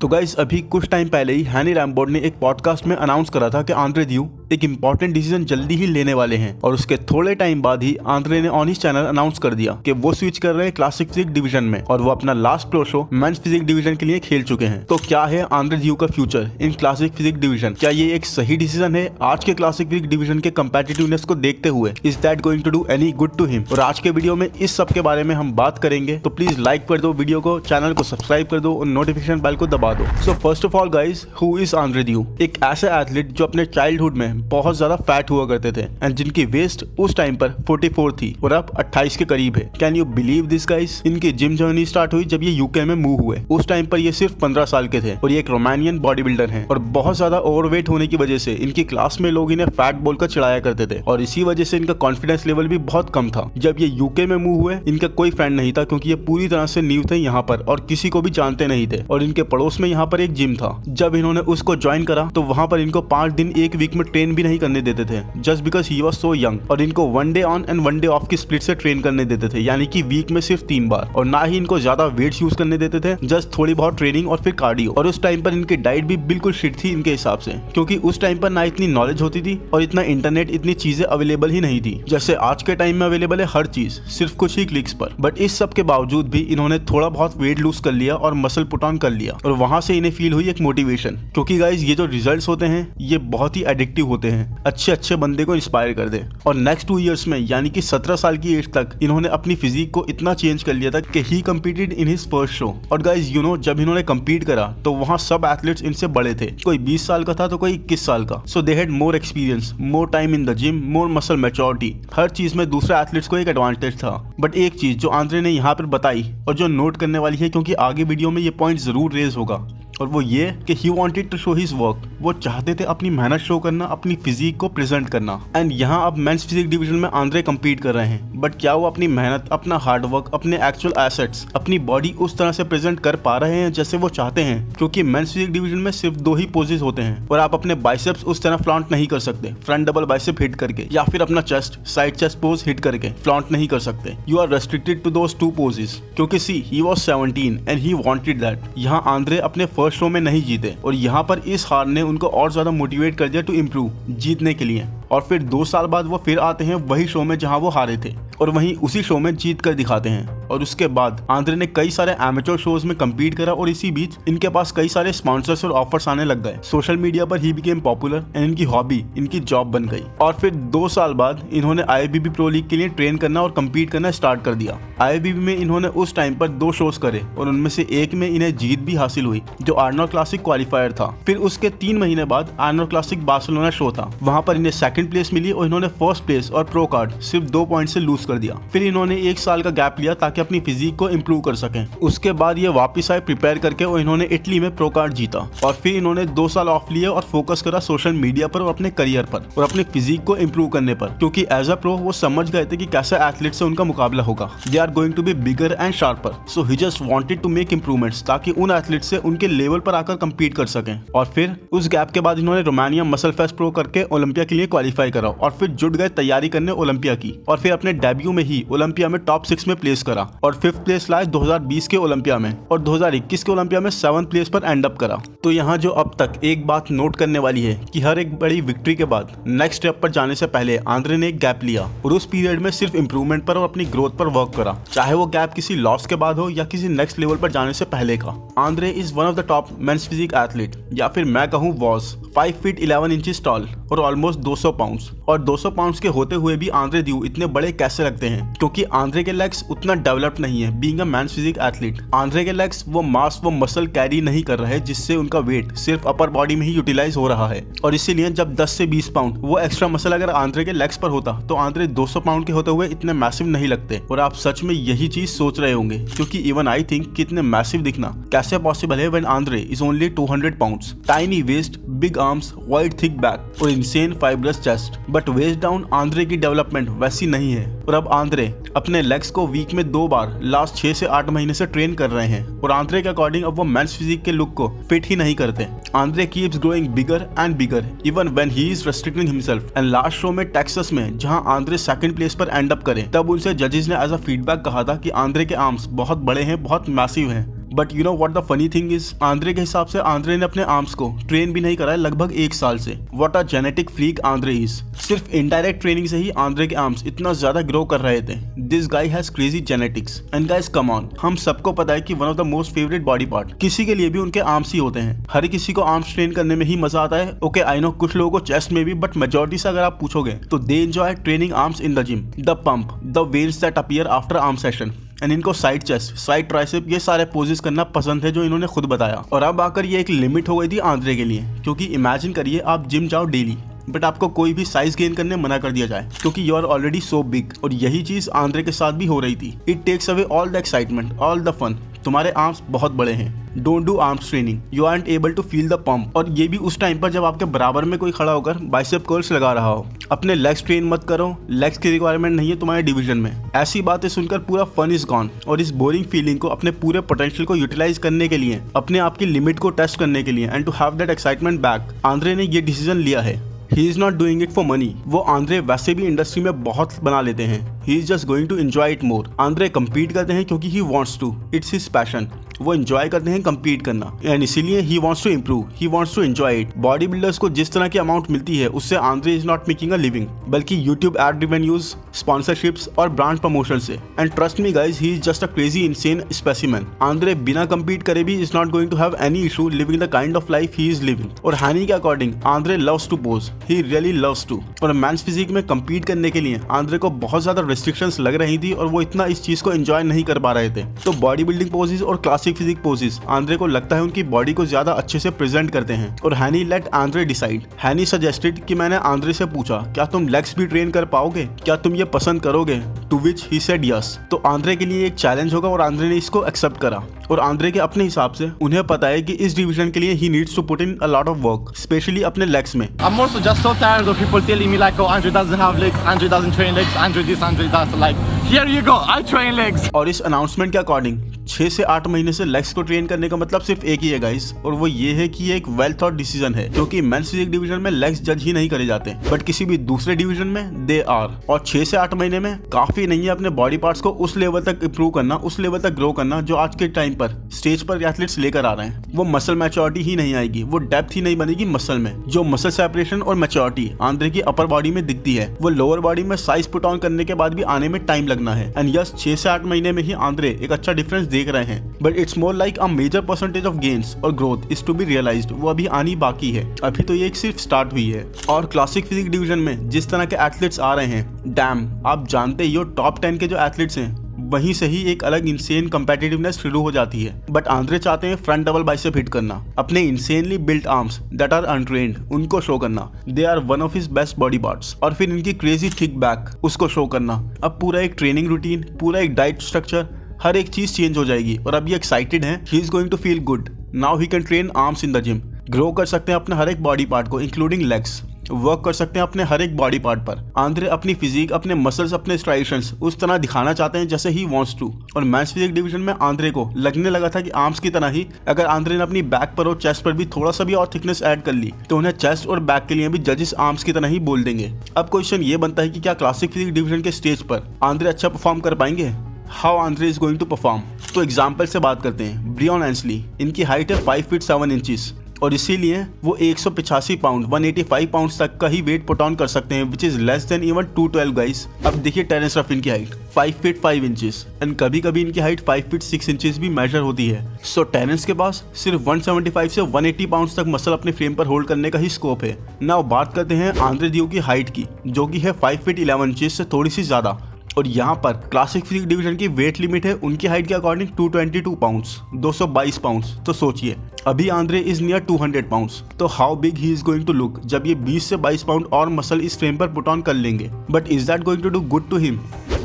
तो गाइस अभी कुछ टाइम पहले ही हैनी रैमबोर्ड ने एक पॉडकास्ट में अनाउंस करा था कि आंद्रे ड्यू एक इंपॉर्टेंट डिसीजन जल्दी ही लेने वाले हैं और उसके थोड़े टाइम बाद ही आंद्रे ने ऑन हिज चैनल अनाउंस कर दिया कि वो स्विच कर रहे हैं क्लासिक फिजिक डिवीजन में और वो अपना last pro show men's physique division के लिए खेल चुके हैं। तो क्या है आंद्रे ड्यू का future in classic physique division? क्या ये एक सही डिसीजन है आज के क्लासिक फिजिक डिवीजन के कंपेटिटिवनेस को देखते हुए? Is that going to do any good to him? और आज के वीडियो में इस सब के बारे में हम बात करेंगे, तो प्लीज लाइक कर दो वीडियो को, चैनल को सब्सक्राइब कर दो और नोटिफिकेशन बेल को दबा दो। So first of all guys, who is Andre due? एक ऐसे एथलीट जो अपने चाइल्डहुड में बहुत ज्यादा फैट हुआ करते थे एंड जिनकी वेस्ट उस टाइम पर 44 थी और अब 28 के करीब है। Can you believe this guys? इनकी जिम जर्नी स्टार्ट हुई जब ये यूके में मूव हुए। उस टाइम पर ये सिर्फ 15 साल के थे और ये एक रोमानियन बॉडी बिल्डर है और बहुत ज्यादा ओवरवेट होने की वजह से इनकी क्लास में लोग इन्हें फैट बोलकर चिढ़ाया करते थे और इसी वजह से इनका कॉन्फिडेंस लेवल भी बहुत कम था। जब ये यूके में मूव हुए इनका कोई फ्रेंड नहीं था क्योंकि ये पूरी तरह से न्यू थे यहाँ पर और किसी को भी जानते नहीं थे और इनके पड़ोस में यहाँ पर एक जिम था। जब इन्होंने उसको ज्वाइन करा तो वहाँ पर इनको 5 दिन एक वीक में ट्रेन भी नहीं करने देते थे just because he was so young और इनको 1 day on and 1 day of की स्प्लिट से ट्रेन करने देते थे, यानी कि वीक में सिर्फ 3 बार। और ना ही इनको ज्यादा वेट्स यूज करने देते थे, जस्ट थोड़ी बहुत ट्रेनिंग और फिर कार्डियो। और उस टाइम पर इनकी डाइट भी बिल्कुल शिट थी इनके हिसाब से, क्योंकि उस टाइम पर ना इतनी नॉलेज होती थी और इतना इंटरनेट, इतनी चीजें अवेलेबल ही नहीं थी जैसे आज के टाइम में अवेलेबल है हर चीज सिर्फ कुछ ही क्लिक्स पर। बट इस सब के बावजूद भी इन्होंने थोड़ा बहुत वेट लूज कर लिया और मसल पुट ऑन कर लिया और वहां से इन्हें फील हुई एक मोटिवेशन, क्योंकि गाइज ये जो रिजल्ट्स होते हैं ये बहुत ही एडिक्टिव होते हैं, अच्छे बंदे को इंस्पायर कर दे। और नेक्स्ट 2 इयर्स में यानी कि 17 साल की एज तक इन्होंने अपनी फिजिक को इतना चेंज कर लिया था कि he competed in his first show. और गाइज यू नो, जब इन्होंने कम्पीट करा तो वहां सब एथलीट्स इनसे बड़े थे, कोई 20 साल का था तो कोई 21 साल का। So they had more experience, more time in the gym, more muscle maturity. हर चीज में दूसरे एथलीट्स को एक एडवांटेज था। बट एक चीज जो आंद्रे ने यहाँ पर बताई और जो नोट करने वाली है, क्योंकि आगे वीडियो में ये पॉइंट जरूर रेज होगा, और वो ये कि he wanted to show his work. वो चाहते थे अपनी मेहनत शो करना, अपनी फिजिक को प्रेजेंट करना। एंड यहाँ अब मेंस फिजिक डिवीजन में आंद्रे कम्पीट कर रहे हैं, बट क्या वो अपनी मेहनत, अपना हार्डवर्क, अपने एक्चुअल एसेट्स, अपनी बॉडी उस तरह से प्रेजेंट कर पा रहे हैं जैसे वो चाहते हैं? क्योंकि मेंस फिजिक डिवीजन में सिर्फ 2 ही पोजेस होते हैं और आप अपने बाइसेप्स उस तरह फ्लॉन्ट नहीं कर सकते, फ्रंट डबल बाइसेप हिट करके, या फिर अपना chest side chest pose hit करके फ्लॉन्ट नहीं कर सकते। You are restricted to those 2 poses, क्योंकि see he was 17 and he wanted that. यहाँ आंद्रे अपने फर्स्ट शो में नहीं जीते और यहाँ पर इस हार ने उनको और ज्यादा मोटिवेट कर दिया टू इम्प्रूव, जीतने के लिए। और फिर 2 साल बाद वो फिर आते हैं वही शो में जहां वो हारे थे और वहीं उसी शो में जीत कर दिखाते हैं। और उसके बाद आंद्रे ने कई सारे एमेच्योर शोज में कम्पीट करा और इसी बीच इनके पास कई सारे स्पॉन्सर्स और ऑफर्स आने लग गए। सोशल मीडिया पर ही बिकेम पॉपुलर एंड इनकी हॉबी इनकी जॉब बन गई। और फिर 2 साल बाद इन्होंने IFBB प्रो लीग के लिए ट्रेन करना और कम्पीट करना स्टार्ट कर दिया। IFBB में इन्होंने उस टाइम पर 2 शोज करे और उनमें से एक में इन्हें जीत भी हासिल हुई जो आर्नोल्ड क्लासिक क्वालिफायर था। फिर उसके 3 महीने बाद आर्नोल्ड क्लासिक बार्सिलोना शो था, वहां पर इन्हें 2nd प्लेस मिली और इन्होंने 1st प्लेस और प्रो कार्ड सिर्फ 2 पॉइंट से लूज कर दिया। फिर इन्होंने 1 साल का गैप लिया ताकि अपनी फिजिक को इंप्रूव कर सकें। उसके बाद ये वापस आए प्रिपेयर करके और इन्होंने इटली में प्रो कार्ड जीता। और फिर इन्होंने 2 साल ऑफ लिए और फोकस करा सोशल मीडिया पर और अपने करियर पर और अपने फिजिक को इंप्रूव करने पर, क्योंकि एज अ प्रो वो समझ गए थे कि कैसे एथलीट से उनका मुकाबला होगा। They are going to be bigger and sharper, so he just wanted to make improvements ताकि उन एथलीट से उनके लेवल पर आकर कम्पीट कर सकें। और फिर उस गैप के बाद इन्होंने रोमानिया मसल फेस्ट प्रो करके ओलंपिया के लिए क्वालिफाई करा और फिर जुट गए तैयारी करने ओलंपिया की। और फिर अपने डेब्यू में ही ओलंपिया में टॉप 6 में प्लेस करा और 5th प्लेस लाए 2020 के ओलंपिया में और 2021 के ओलंपिया में 7th प्लेस पर एंड अप करा। तो यहाँ जो अब तक एक बात नोट करने वाली है कि हर एक बड़ी विक्ट्री के बाद नेक्स्ट स्टेप पर जाने से पहले आंद्रे ने एक गैप लिया और उस पीरियड में सिर्फ इंप्रूवमेंट पर और अपनी ग्रोथ पर वर्क करा, चाहे वो गैप किसी लॉस के बाद हो या किसी नेक्स्ट लेवल पर जाने से पहले का। Andre is one of the top men's physique athlete, या फिर मैं कहूँ वॉज 5 फीट 11 इंचेस टॉल और ऑलमोस्ट 200 पाउंड्स। और 200 पाउंड्स के होते हुए भी आंद्रे ड्यू इतने बड़े कैसे लगते हैं? क्योंकि आंद्रे के लेग्स उतना डेवलप्ड नहीं है being a men's physique athlete. Andre के लेग्स वो मास, वो मसल कैरी नहीं कर रहे जिससे उनका वेट सिर्फ अपर बॉडी में ही यूटिलाइज हो रहा है। और इसीलिए जब 10 से 20 पाउंड वो एक्स्ट्रा मसल अगर आंद्रे के लेग्स पर होता तो आंद्रे 200 पाउंड के होते हुए इतने मैसिव नहीं लगते। और आप सच में यही चीज सोच रहे होंगे, क्योंकि इवन आई थिंक कितने मैसिव दिखना कैसे पॉसिबल है when Andre is only 200 pounds, tiny waist, big arms, wide thick back और insane fibrous chest. But waist down Andre की डेवलपमेंट वैसी नहीं है और अब आंद्रे अपने लेग्स को वीक में 2 बार लास्ट 6 से 8 महीने से ट्रेन कर रहे हैं और आंद्रे के अकॉर्डिंग अब वो मेंस फिजिक के लुक को फिट ही नहीं करते। Andre keeps growing bigger and bigger even when he is restricting himself. And last show में टेक्सास में जहां आंद्रे 2nd प्लेस पर एंड अप करे, तब उनसे जजेस ने एज अ फीडबैक कहा था कि आंद्रे के आर्म्स बहुत बड़े हैं, बहुत मैसिव हैं, but you know what the funny thing is, Andre के हिसाब से आंद्रे ने अपने आर्म्स को ट्रेन भी नहीं करा है लगभग 1 साल से। What a genetic freak Andre is. सिर्फ इनडायरेक्ट ट्रेनिंग से ही आंद्रे के आर्म्स इतना ज्यादा ग्रो कर रहे थे। This guy has crazy genetics and guys come on, हम सबको पता है कि one of the most favourite body part किसी के लिए भी उनके आर्म्स ही होते हैं। हर किसी को आर्म्स ट्रेन करने में ही मजा आता है। ओके आई नो कुछ लोगों को चेस्ट में भी, बट मेजॉरिटी से अगर आप पूछोगे तो they enjoy training arms in the gym, the pump, the veins that appear after arm session and इनको साइड चेस्ट, साइड ट्राइसेप, ये सारे पोजेस करना पसंद है जो इन्होंने खुद बताया। और अब आकर ये एक लिमिट हो गई थी आंद्रे के लिए, क्योंकि इमेजिन करिए आप जिम जाओ डेली बट आपको कोई भी साइज गेन करने मना कर दिया जाए क्योंकि you are already so big. और यही चीज आंद्रे के साथ भी हो रही थी। It takes away all the excitement, all the fun. तुम्हारे आर्म्स बहुत बड़े हैं, don't do arms training, you aren't able to feel the pump. और ये भी उस टाइम पर जब आपके बराबर में कोई खड़ा होकर बाइसेप कर्ल्स लगा रहा हो। अपने लेग्स ट्रेन मत करो, लेग्स की रिक्वायरमेंट नहीं है तुम्हारे डिवीजन में। ऐसी बातें सुनकर पूरा फन इज गॉन। और इस बोरिंग फीलिंग को अपने पूरे पोटेंशियल को यूटिलाइज करने के लिए, अपने आप की लिमिट को टेस्ट करने के लिए and to have that excitement back, Andre ने ये डिसीजन लिया है। He is not doing it for money. वो आंद्रे वैसे भी इंडस्ट्री में बहुत बना लेते हैं। He is just going to enjoy it more. Andre compete करते हैं क्योंकि he wants to, it's his passion. वो एंजॉय करते हैं कम्पीट करना एंड इसीलिए he wants to improve, he wants to enjoy it. Body builders को जिस तरह की अमाउंट मिलती है उससे Andre is not making a living, बल्कि यूट्यूब एड रिवेन्यूज, स्पॉन्सरशिप्स और ब्रांड प्रमोशन से। And trust me guys, he is just a crazy insane specimen. Andre बिना कम्पीट करे भी is not going to have any issue living the kind of life he is living. और Hany के according Andre loves to pose, he really loves to. और men's physique में compete करने के लिए आंद्रे को बहुत ज्यादा रेस्ट्रिक्शंस लग रही थी और वो इतना इस चीज को एंजॉय नहीं कर पा रहे थे। तो बॉडी बिल्डिंग पोजेस और क्लासिक फिजिक पोजेस आंद्रे को लगता है उनकी बॉडी को ज्यादा अच्छे से प्रेजेंट करते हैं। और हैनी लेट आंद्रे डिसाइड। हैनी सजेस्टेड कि मैंने आंद्रे से पूछा क्या तुम लेग्स भी ट्रेन कर पाओगे, क्या तुम ये पसंद करोगे, to which he said yes. तो आंद्रे के लिए एक चैलेंज होगा और आंद्रे ने इसको एक्सेप्ट करा। और आंद्रे के अपने हिसाब से उन्हें पता है कि इस डिवीजन के लिए he needs to put in a lot of work, especially अपने लेग्स में। I'm also just so tired of people telling me like, oh, Andre doesn't have legs, Andre doesn't train legs, Andre this, Andre that. Like, here you go, I train legs. और इस announcement के according 6 से 8 महीने से legs को train करने का मतलब सिर्फ एक ही है गाइस, और वो ये है कि ये एक वेल थॉट डिसीजन है, क्योंकि मेंस फिजिक डिवीजन में लेग्स जज ही नहीं करे जाते, बट किसी भी दूसरे डिवीजन में दे आर। और 6 से 8 महीने में काफी नहीं है अपने बॉडी पार्ट्स को उस लेवल तक इंप्रूव करना, उस लेवल तक ग्रो करना जो आज के टाइम पर स्टेज पर एथलीट्स लेकर आ रहे हैं। वो मसल मैच्योरिटी ही नहीं आएगी, वो डेप्थ ही नहीं बनेगी मसल में। जो मसल सेपरेशन और मैच्योरिटी आंद्रे की अपर बॉडी में दिखती है, वो लोअर बॉडी में साइज पुट ऑन करने के बाद भी आने में टाइम लगना है। एंड यस, 6 से 8 महीने में ही आंद्रे एक अच्छा डिफरेंस देख रहे हैं, but it's more like a major percentage of gains और growth is to be realised. वो अभी आनी बाकी है, अभी तो ये एक सिर्फ स्टार्ट हुई है। और क्लासिक फिजिक डिवीजन में जिस तरह के एथलीट्स आ रहे हैं, डैम, आप जानते ही हो टॉप 10 के जो एथलीट्स हैं वहीं से ही एक अलग इंसेन कंपेटिटिवनेस शुरू हो जाती है। बट आंद्रे चाहते हैं फ्रंट डबल बाइसेप हिट करना, अपने insanely built arms that are untrained उनको शो करना, they are one of his best body parts. और फिर इनकी क्रेजी थिक बैक उसको शो करना। अब पूरा एक ट्रेनिंग रूटीन, पूरा एक डाइट स्ट्रक्चर, हर एक चीज चेंज हो जाएगी। और अब ये एक्साइटेड हैं, he is going to feel good, now he can train arms in the gym. Grow कर सकते हैं अपने हर एक बॉडी पार्ट को इंक्लूडिंग लेग्स, वर्क कर सकते हैं अपने हर एक बॉडी पार्ट पर। आंद्रे अपनी फिजिक, अपने मसल्स, अपने स्ट्राइशंस उस तरह दिखाना चाहते हैं जैसे ही वांट्स टू। और मेंस फिजिक डिवीजन में आंद्रे को लगने लगा था कि आर्म्स की तरह ही अगर आंद्रे ने अपनी बैक पर और चेस्ट पर भी थोड़ा सा भी और थिकनेस ऐड कर ली तो उन्हें चेस्ट और बैक के लिए भी जजेस आर्म्स की तरह ही बोल देंगे। अब क्वेश्चन ये बनता है कि क्या क्लासिक फिजिक डिवीजन के स्टेज पर आंद्रे अच्छा परफॉर्म कर पाएंगे? How Andre is going to perform? तो एग्जाम्पल से बात करते हैं। ब्रियन एंसली, इनकी हाइट है 5 फीट 7 इंचेस और इसीलिए वो 185 पाउंड 185 पाउंड तक का ही वेट पुट ऑन कर सकते हैं, which is less than even 212 guys. अब देखिए टेरेंस रफिन की हाइट 5 फीट 5 इंचेस एंड कभी कभी इनकी हाइट 5 फीट 6 इंचेस भी मेजर होती है। सो टेरेंस के पास सिर्फ 175 से 180 पाउंड तक मसल अपने फ्रेम पर होल्ड करने का ही स्कोप है। नाउ बात करते हैं आंद्रे दियो की हाइट की, जो की है 5 फीट 11 इंचेस से थोड़ी सी ज्यादा। और यहाँ पर क्लासिक फिजिक डिवीजन की वेट लिमिट है उनकी हाइट के अकॉर्डिंग 222 पाउंड्स, 222 पाउंड्स। तो सोचिए अभी आंद्रे इज नियर 200 पाउंड्स, तो how big he is going to look जब ये 20 से 22 पाउंड और मसल इस फ्रेम पर पुट ऑन कर लेंगे। But is that going to do good to him?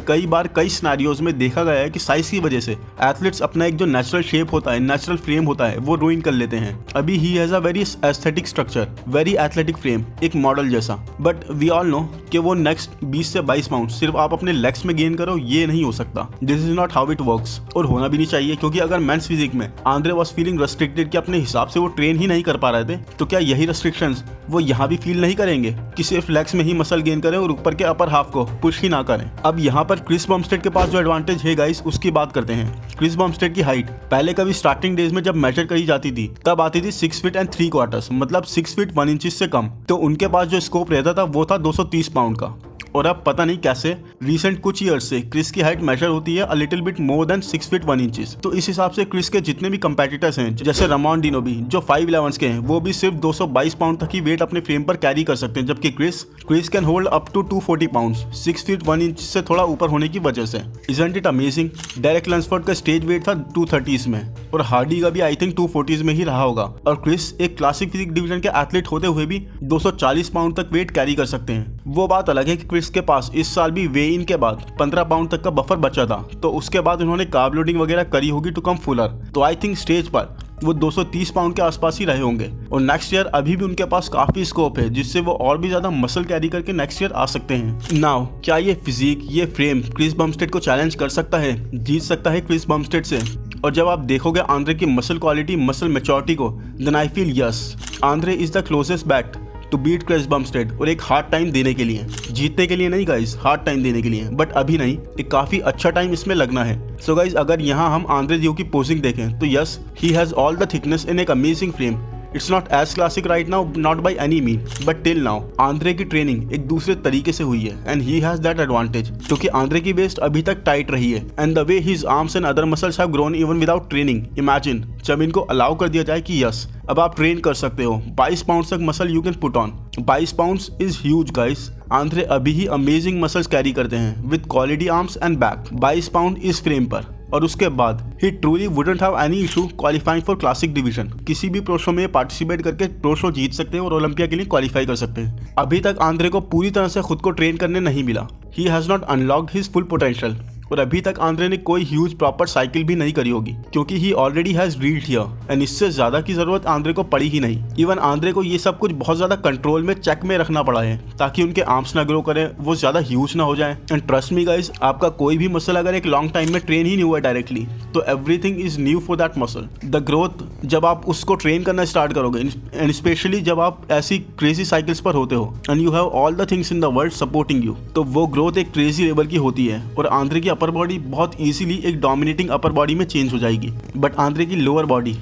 कई बार कई सिनेरियोज में देखा गया है कि साइज की वजह से एथलीट्स अपना एक जो नेचुरल शेप होता है, नेचुरल फ्रेम होता है, वो रूइन कर लेते हैं। अभी he has a very aesthetic structure, very athletic frame, एक मॉडल जैसा। बट वी ऑल नो कि वो नेक्स्ट 20 से 22 पाउंड सिर्फ आप अपने लेग्स में गेन करो, ये नहीं हो सकता। This is not how it works, और होना भी नहीं चाहिए, क्योंकि अगर मेंस फिजिक में आंद्रे वाज फीलिंग रेस्ट्रिक्टेड कि अपने हिसाब से वो ट्रेन ही नहीं कर पा रहे थे, तो क्या यही रेस्ट्रिक्शंस वो यहाँ भी फील नहीं करेंगे कि सिर्फ लेग्स में ही मसल गेन करें और ऊपर के अपर हाफ को पुश ही ना करें? अब यहाँ पर पर क्रिस बमस्टेड के पास जो एडवांटेज है गाइस उसकी बात करते हैं। क्रिस बमस्टेड की हाइट पहले कभी स्टार्टिंग डेज में जब मेजर करी जाती थी तब आती थी 6 फीट एंड 3/4, मतलब 6 फीट 1 इंच से कम। तो उनके पास जो स्कोप रहता था वो था 230 पाउंड का। और अब पता नहीं कैसे रिसेंट कुछ ईयर्स से क्रिस की हाइट मेजर होती है a little bit more than 6 feet 1 inches. तो इस हिसाब से क्रिस के जितने भी कंपेटिटर्स हैं जैसे रामोन डिनोबी जो 5'11" के हैं वो भी सिर्फ 222 पाउंड तक की वेट अपने फ्रेम पर कैरी कर सकते हैं, जबकि Chris can hold up to 240 pound 6 feet 1 inch से थोड़ा ऊपर होने की वजह से। Isn't it amazing? Derek Lunsford का स्टेज वेट था 230s में और हार्डी का भी आई थिंक 240s में ही रहा होगा, और क्रिस एक क्लासिक फिजिक डिवीजन के एथलीट होते हुए भी 240 पाउंड तक वेट कैरी कर सकते हैं। वो बात अलग है कि क्रिस के पास इस साल भी वे इन के बाद 15 पाउंड तक का बफर बचा था, तो उसके बाद उन्होंने कार्ब लोडिंग वगैरह करी होगी टू कम फुलर। तो आई थिंक स्टेज पर वो 230 पाउंड के आसपास ही रहे होंगे। और नेक्स्ट ईयर अभी भी उनके पास काफी स्कोप है जिससे वो और भी ज्यादा मसल कैरी करके नेक्स्ट ईयर आ सकते हैं। नाउ क्या ये फिजिक, ये फ्रेम क्रिस बमस्टेड को चैलेंज कर सकता है, जीत सकता है क्रिस बमस्टेड से? और जब आप देखोगे आंद्रे की मसल क्वालिटी, मसल मैच्योरिटी को, then I feel yes, Andre is the closest bet to beat Chris Bumstead. और एक हार्ड टाइम देने के लिए, जीतने के लिए नहीं गाइस, हार्ड टाइम देने के लिए। बट अभी नहीं, एक काफी अच्छा टाइम इसमें लगना है। सो गाइस अगर यहाँ हम आंद्रे दियो की पोजिंग देखें तो yes, he has all the thickness in एक amazing frame. It's not as classic right now, not by any mean, but till now Andre की ट्रेनिंग एक दूसरे तरीके से हुई है and he has that advantage, क्योंकि आंद्रे की वेस्ट अभी तक टाइट रही है and the way his arms and other muscles have grown even without training. Imagine जब इनको अलाउ कर दिया जाए कि यस अब आप ट्रेन कर सकते हो, 22 पाउंड तक muscle you can put on. 22 pounds is huge guys. Andre अभी ही अमेजिंग मसल्स कैरी करते हैं with quality arms and back. 22 pound इस फ्रेम पर, और उसके बाद he truly wouldn't have any issue qualifying for classic division. किसी भी प्रो शो में पार्टिसिपेट करके प्रो शो जीत सकते हैं और ओलंपिया के लिए क्वालिफाई कर सकते हैं। अभी तक आंद्रे को पूरी तरह से खुद को ट्रेन करने नहीं मिला। He has not unlocked his full potential. और अभी तक आंद्रे ने कोई ह्यूज प्रॉपर साइकिल भी नहीं करी होगी, क्योंकि he already has reached here and इससे ज्यादा की जरूरत आंद्रे को पड़ी ही नहीं। इवन आंद्रे को ये सब कुछ बहुत ज्यादा कंट्रोल में, चेक में रखना पड़ा है ताकि उनके आर्म्स ना ग्रो करें, वो ज्यादा ह्यूज ना हो जाए। एंड ट्रस्ट मी गाइस, आपका कोई भी मसल अगर एक लॉन्ग टाइम में ट्रेन ही नहीं हुआ डायरेक्टली, तो everything is new for that muscle. The growth जब आप उसको ट्रेन करना स्टार्ट करोगे एंड स्पेशली जब आप ऐसी क्रेजी साइकिल्स पर होते हो and you have all the things in the world supporting you, तो वो ग्रोथ एक क्रेजी लेवल की होती है। और आंद्रे की अपर बॉडी बहुत इजीली एक डोमिनेटिंग अपर बॉडी में चेंज हो जाएगी, बट आंद्रे की लोअर बॉडी,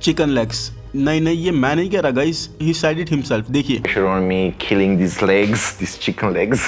चिकन लेग्स। नहीं, ये मैं नहीं कह रहा guys, he said it himself। देखिए, pressure on me killing these legs, these chicken legs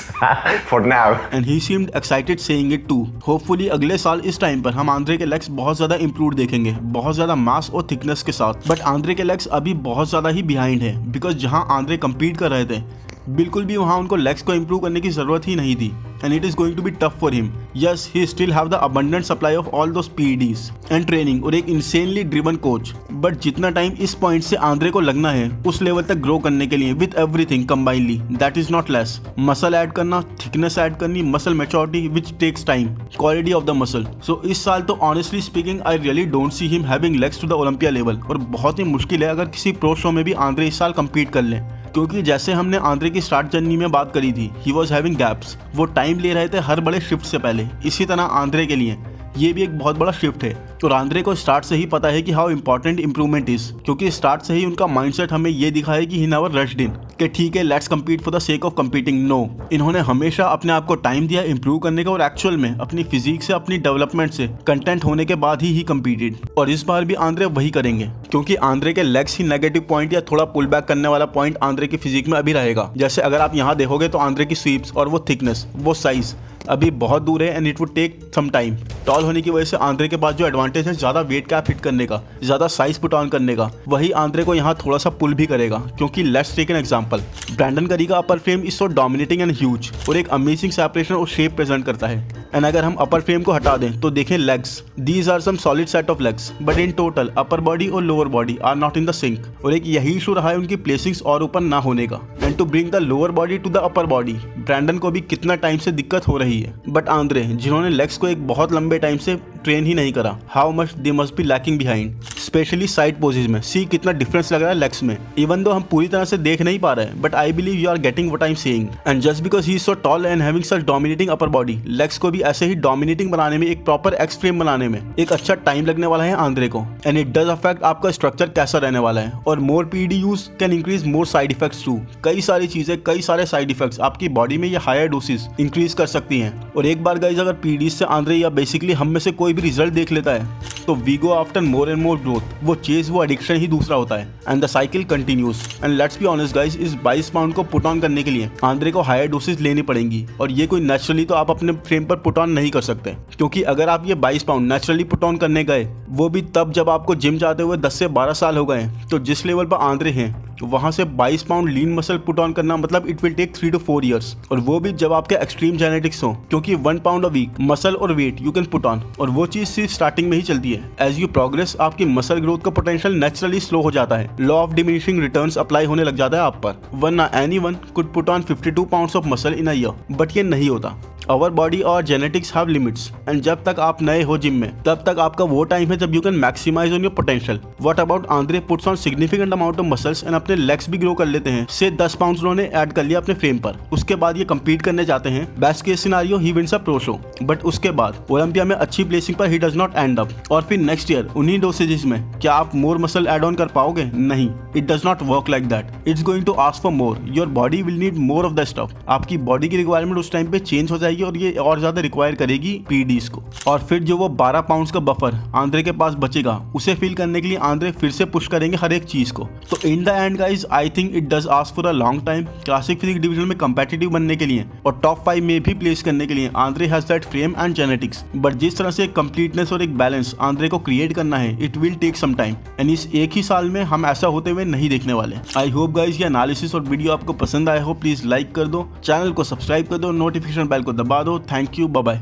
for now, and he seemed excited saying it too। Hopefully अगले साल इस टाइम पर हम आंद्रे के लेग्स बहुत ज्यादा इंप्रूव देखेंगे, बहुत ज्यादा मास और थिकनेस के साथ। बट आंद्रे के लेग्स अभी बहुत ज्यादा ही बिहाइंड है, बिकॉज जहां आंद्रे कम्पीट कर रहे थे बिल्कुल भी वहां उनको लेग्स को इंप्रूव करने की जरूरत ही नहीं थी and it is going to be tough for him. Yes, he still have the abundant supply of all those PEDs and training और एक इंसेनली ड्रिवन कोच, बट जितना टाइम इस पॉइंट से आंद्रे को लगना है उस लेवल तक ग्रो करने के लिए with everything combinely, that is not less. Muscle add करना, थिकनेस ऐड करनी, muscle maturity which takes time, quality of the muscle. So इस साल तो honestly speaking I really don't see him having legs to the Olympia level, और बहुत ही मुश्किल है अगर किसी प्रो शो में भी आंद्रे इस साल कम्पीट कर ले, क्योंकि जैसे हमने आंद्रे की स्टार्ट जर्नी में बात करी थी, ही वॉज हैविंग गैप्स, वो टाइम ले रहे थे हर बड़े शिफ्ट से पहले। इसी तरह आंद्रे के लिए ये भी एक बहुत बड़ा शिफ्ट है। तो आंद्रे को स्टार्ट से ही पता है कि हाउ इंपॉर्टेंट इंप्रूवमेंट इज, क्योंकि स्टार्ट से ही उनका माइंडसेट हमें ये दिखा है कि ही नेवर रश्ड इन, कि ठीक है let's compete for the sake of competing. No, इन्होंने हमेशा अपने आप को टाइम दिया इंप्रूव करने का, और एक्चुअल में अपनी फिजिक से, अपनी डेवलपमेंट से कंटेंट होने के बाद ही कम्पीटेड। और इस बार भी आंद्रे वही करेंगे, क्योंकि आंद्रे के लेग्स ही नेगेटिव पॉइंट या थोड़ा पुल बैक करने वाला पॉइंट आंद्रे की फिजिक में अभी रहेगा। जैसे अगर आप यहाँ देखोगे तो आंद्रे की स्वीप्स और वो थिकनेस, वो साइज अभी बहुत दूर है and it would take some time. Tall होने की वजह से आंद्रे के पास जो एडवांटेज है ज्यादा वेट कैप हिट करने का, ज्यादा साइज पुट ऑन करने का, वही आंद्रे को यहाँ थोड़ा सा पुल भी करेगा। क्योंकि let's take an example, Brandon Curry का upper frame is so dominating and huge और एक अमेजिंग सेपरेशन और शेप प्रेजेंट करता है। एंड अगर हम अपर फ्रेम को हटा दें तो देखें legs, these are some solid set of legs, but in total upper body और lower body are not in the sync, और एक यही इशू रहा है उनकी प्लेसिंग्स और ऊपर ना होने का। And to bring the lower body to the upper body, Brandon को भी कितना टाइम से दिक्कत हो रही है। बट आंद्रे जिन्होंने लेग्स को एक बहुत लंबे टाइम से ट्रेन ही नहीं करा, how much they must be lacking behind, specially side poses में। सी कितना डिफरेंस लग रहा है लेग्स में, इवन दो हम पूरी तरह से देख नहीं पा रहे हैं, but I believe you are getting what I am saying. And just because he is so tall and having such dominating upper body, legs को भी ऐसे ही डोमिनेटिंग बनाने में, एक प्रॉपर एक्स फ्रेम बनाने में एक अच्छा टाइम लगने वाला है आंद्रे को। एंड इट डज अफेक्ट आपका स्ट्रक्चर कैसा रहने वाला है। और more PD use can increase more side effects too, कई सारी चीजें, कई सारे साइड इफेक्ट्स आपकी बॉडी में ये हायर डोसेस इंक्रीज कर सकती हैं। और एक बार गाइज अगर पीडी से आंद्रे या बेसिकली हम में से कोई भी रिजल्ट देख लेता है तो we go after more and more growth, वो चेज, वो एडिक्शन ही दूसरा होता है। And the cycle continues. And let's be honest guys, इस 22 पाउंड को पुट ऑन करने के लिए आंद्रे को हायर डोसेज लेनी पड़ेंगी, और ये कोई नेचुरली तो आप अपने फ्रेम पर पुट ऑन नहीं कर सकते। क्योंकि अगर आप ये 22 पाउंड नेचुरली पुट ऑन करने गए, वो भी तब जब आपको जिम जाते हुए 10 से 12 साल हो गए, तो जिस लेवल पर आंद्रे हैं वहां से 22 pound lean muscle put on करना मतलब it will take 3 to 4 years, और वो भी जब आपके एक्सट्रीम जेनेटिक्स हो। क्योंकि 1 pound अ वीक मसल और weight you can put on, और वो चीज सिर्फ स्टार्टिंग में ही चलती है। एज यू प्रोग्रेस आपकी मसल ग्रोथ का पोटेंशियल नेचुरली स्लो हो जाता है, law of diminishing returns apply होने लग जाता है आप पर। वरना anyone could put on 52 pounds of muscle in a year, but ये नहीं होता। Our body और genetics have limits, and जब तक आप नए हो जिम में तब तक आपका वो टाइम है जब you can maximize on your potential. What about Andre puts on significant amount of muscles and अपने legs भी ग्रो कर लेते हैं, से 10 pounds उन्होंने ऐड कर लिया अपने फ्रेम पर। उसके बाद ये compete करने जाते हैं, best case scenario he wins a pro show, but उसके बाद ओलंपिया में अच्छी प्लेसिंग पर he does not and up. और फिर नेक्स्ट ईयर उन्हीं डोसेजेस में क्या आप मोर मसल एड ऑन कर पाओगे? नहीं, it does not work like that. It's going to ask for more, your body will need more of the stuff. आपकी बॉडी की रिक्वायरमेंट उस टाइम पे चेंज हो जाएगी और ये और ज्यादा रिक्वायर करेगी पीडीज को। और फिर जो वो 12 पाउंड्स का बफर आंद्रे के पास बचेगा, उसे फिल करने के लिए आंद्रे फिर से पुश करेंगे हर एक चीज को। तो in the end guys I think it does ask for a long time. Classic physique division में कंपेटिटिव बनने के लिए और टॉप 5 में भी प्लेस करने के लिए Andre has that frame and genetics, but जिस तरह से एक कंप्लीटनेस और एक बैलेंस आंद्रे को क्रिएट करना है, it will take some time. And इस एक ही साल में हम ऐसा होते हुए नहीं देखने वाले। आई होप गाइज ये एनालिसिस और वीडियो आपको पसंद आया हो। प्लीज लाइक कर दो, चैनल को सब्सक्राइब कर दो, नोटिफिकेशन बेल को दबा दो। Thank you, bye bye.